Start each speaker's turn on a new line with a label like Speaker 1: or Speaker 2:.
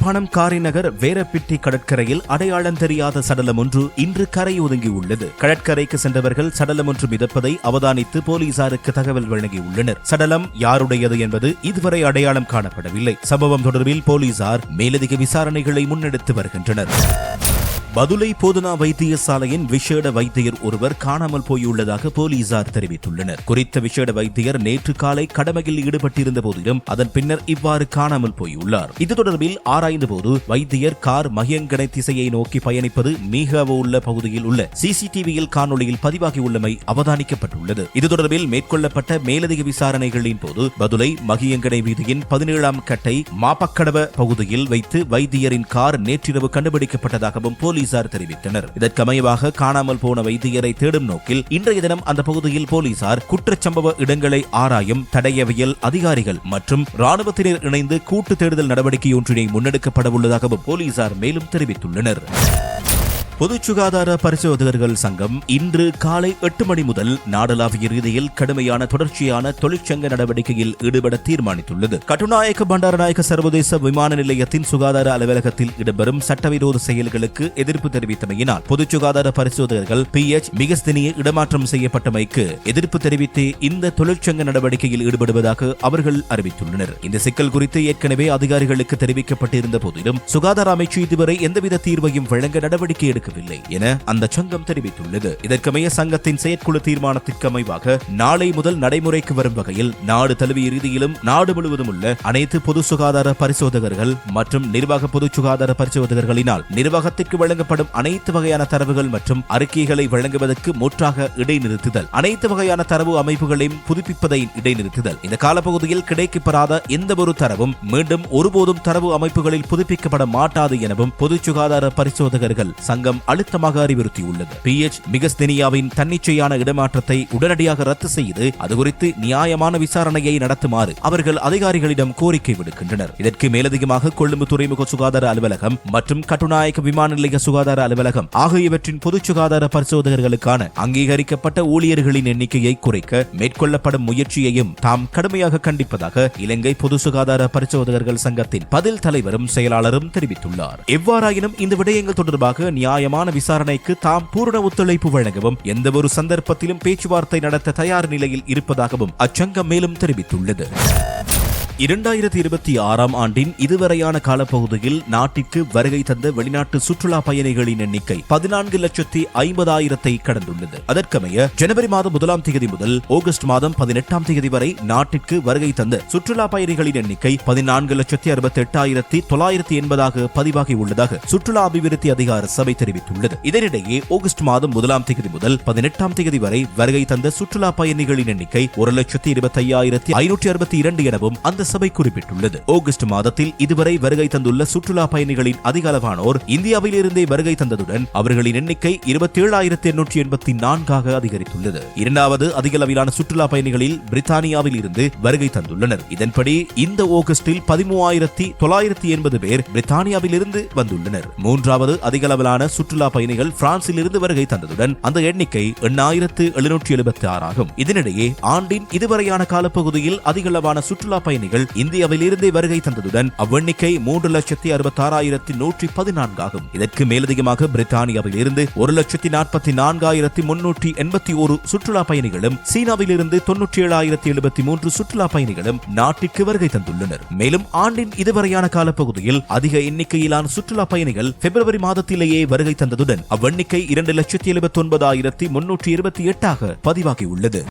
Speaker 1: யாழ்ப்பாணம் காரைநகர் வேரப்பிட்டி கடற்கரையில் அடையாளம் தெரியாத சடலம் ஒன்று இன்று கரையொதுங்கியுள்ளது. கடற்கரைக்கு சென்றவர்கள் சடலம் ஒன்று மிதப்பதை அவதானித்து போலீசாருக்கு தகவல் வழங்கியுள்ளனர். சடலம் யாருடையது என்பது இதுவரை அடையாளம் காணப்படவில்லை. சம்பவம் தொடர்பில் போலீசார் மேலதிக விசாரணைகளை முன்னெடுத்து வருகின்றனர். பதுளை போதனா வைத்தியசாலையின் விசேட வைத்தியர் ஒருவர் காணாமல் போயுள்ளதாக போலீசார் தெரிவித்துள்ளனர். குறித்த விசேட வைத்தியர் நேற்று காலை கடமையில் ஈடுபட்டிருந்த போதிலும் அதன் பின்னர் இவ்வாறு காணாமல் போயுள்ளார். இது தொடர்பில் ஆராய்ந்த போது வைத்தியர் கார் மகியங்கனை திசையை நோக்கி பயணிப்பது மீகவ உள்ள பகுதியில் உள்ள சிசிடிவியில் காணொலியில் பதிவாகியுள்ளமை அவதானிக்கப்பட்டுள்ளது. இது தொடர்பில் மேற்கொள்ளப்பட்ட மேலதிக விசாரணைகளின் போது பதுளை மகியங்கனை வீதியின் 17ஆம் கட்டை மாப்பக்கடவ பகுதியில் வைத்து வைத்தியரின் கார் நேற்றிரவு கண்டுபிடிக்கப்பட்டதாகவும் போலீசார் தெரிவித்தனர். இதற்கமைவாக காணாமல் போன வைத்தியரை தேடும் நோக்கில் இன்றைய தினம் அந்த பகுதியில் போலீசார் குற்றச்சம்பவ இடங்களை ஆராயும் தடயவியல் அதிகாரிகள் மற்றும் ராணுவத்தினர் இணைந்து கூட்டு தேடுதல் நடவடிக்கை ஒன்றினை முன்னெடுக்கப்படவுள்ளதாகவும் போலீசார் மேலும் தெரிவித்துள்ளனர். பொது சுகாதார பரிசோதகர்கள் சங்கம் இன்று காலை 8 மணி முதல் நாடளாவிய ரீதியில் கடுமையான தொடர்ச்சியான தொழிற்சங்க நடவடிக்கையில் ஈடுபட தீர்மானித்துள்ளது. கட்டுநாயக்க பண்டாரநாயக்க சர்வதேச விமான நிலையத்தின் சுகாதார அலுவலகத்தில் இடம்பெறும் சட்டவிரோத செயல்களுக்கு எதிர்ப்பு தெரிவித்தமையினால் பொது சுகாதார பரிசோதகர்கள் PH மிகஸ்தினியை இடமாற்றம் செய்யப்பட்டமைக்கு எதிர்ப்பு தெரிவித்து இந்த தொழிற்சங்க நடவடிக்கையில் ஈடுபடுவதாக அவர்கள் அறிவித்துள்ளனர். இந்த சிக்கல் குறித்து ஏற்கனவே அதிகாரிகளுக்கு தெரிவிக்கப்பட்டிருந்த போதிலும் சுகாதார அமைச்சு இதுவரை எந்தவித தீர்வையும் வழங்க நடவடிக்கை எடுக்க என அந்த சங்கம் தெரிவித்துள்ளது. இதற்கமைய சங்கத்தின் செயற்குழு தீர்மானத்திற்கு அமைவாக நாளை முதல் நடைமுறைக்கு வரும் வகையில் நாடு தழுவிய ரீதியிலும் நாடு முழுவதும் உள்ள அனைத்து பொது சுகாதார பரிசோதகர்கள் மற்றும் நிர்வாக பொது சுகாதார பரிசோதகர்களினால் நிர்வாகத்திற்கு வழங்கப்படும் அனைத்து வகையான தரவுகள் மற்றும் அறிக்கைகளை வழங்குவதற்கு முற்றாக இடைநிறுத்துதல், அனைத்து வகையான தரவு அமைப்புகளையும் புதுப்பிப்பதை இடைநிறுத்துதல், இந்த காலப்பகுதியில் கிடைக்கப்பெறாத எந்த ஒரு தரவும் மீண்டும் ஒருபோதும் தரவு அமைப்புகளில் புதுப்பிக்கப்பட மாட்டாது எனவும் பொது சுகாதார பரிசோதகர்கள் சங்கம் அழுத்தமாக அறிவுறுத்தியுள்ளது. PH மிகஸ்தினியாவின் தன்னிச்சையான இடமாற்றத்தை உடனடியாக ரத்து செய்து அது குறித்து நியாயமான விசாரணையை நடத்துமாறு அவர்கள் அதிகாரிகளிடம் கோரிக்கை விடுக்கின்றனர். இதற்கு மேலதிகமாக கொழும்பு துறைமுக சுகாதார அலுவலகம் மற்றும் கட்டுநாயக்க விமான நிலைய சுகாதார அலுவலகம் ஆகியவற்றின் பொது சுகாதார பரிசோதகர்களுக்கான அங்கீகரிக்கப்பட்ட ஊழியர்களின் எண்ணிக்கையை குறைக்க மேற்கொள்ளப்படும் முயற்சியையும் தாம் கடுமையாக கண்டிப்பதாக இலங்கை பொது சுகாதார பரிசோதகர்கள் சங்கத்தின் பதில் தலைவரும் செயலாளரும் தெரிவித்துள்ளார். எவ்வாறாயினும் இந்த விடயங்கள் தொடர்பாக நியாயமான விசாரணைக்கு தாம் பூரண ஒத்துழைப்பு வழங்கவும் எந்தவொரு சந்தர்ப்பத்திலும் பேச்சுவார்த்தை நடத்த தயார் நிலையில் இருப்பதாகவும் அச்சங்கம் மேலும் தெரிவித்துள்ளது. 2026ஆம் ஆண்டின் இதுவரையான காலப்பகுதியில் நாட்டிற்கு வருகை தந்த வெளிநாட்டு சுற்றுலா பயணிகளின் எண்ணிக்கை 14,50,000 கடந்துள்ளது. அதற்கமைய ஜனவரி மாதம் 1ஆம் தேதி முதல் ஆகஸ்ட் மாதம் 18ஆம் தேதி வரை நாட்டிற்கு வருகை தந்த சுற்றுலா பயணிகளின் எண்ணிக்கை 14,68,980 பதிவாகியுள்ளதாக சுற்றுலா அபிவிருத்தி அதிகார சபை தெரிவித்துள்ளது. இதனிடையே ஆகஸ்ட் மாதம் 1ஆம் தேதி முதல் 18ஆம் தேதி வரை வருகை தந்த சுற்றுலா பயணிகளின் எண்ணிக்கை 1,25,562 எனவும் அந்த சபை குறிப்பிட்டுள்ளது. ஆகஸ்ட் மாதத்தில் இதுவரை வருகை தந்துள்ள சுற்றுலா பயணிகளின் அதிக அளவானோர் இந்தியாவில் இருந்தே வருகை தந்ததுடன் அவர்களின் எண்ணிக்கை 27,884 அதிகரித்துள்ளது. இரண்டாவது அதிக அளவிலான சுற்றுலா பயணிகளில் பிரித்தானியாவில் இருந்து வருகை தந்துள்ளனர். இதன்படி இந்த ஆகஸ்டில் 13,980 பேர் பிரித்தானியாவில் இருந்து வந்துள்ளனர். மூன்றாவது அதிக அளவிலான சுற்றுலா பயணிகள் பிரான்சில் இருந்து வருகை தந்ததுடன் அந்த எண்ணிக்கை 8,776 ஆகும். இதனிடையே ஆண்டின் இதுவரையான காலப்பகுதியில் அதிக அளவான சுற்றுலா பயணிகள் இந்தியாவில் இருந்தே வருகை தந்ததுடன் அவ்வெண்ணிக்கை 3,66,114 ஆகும். இதற்கு மேலதிகமாக பிரித்தானியாவில் இருந்து 1,44,381 சுற்றுலா பயணிகளும் சீனாவில் இருந்து 97,073 சுற்றுலா பயணிகளும் நாட்டிற்கு வருகை தந்துள்ளனர். மேலும் ஆண்டின் இதுவரையான காலப்பகுதியில் அதிக எண்ணிக்கையிலான சுற்றுலா பயணிகள் பிப்ரவரி மாதத்திலேயே வருகை தந்ததுடன் அவ்வெண்ணிக்கை 2,79,328 பதிவாகியுள்ளது.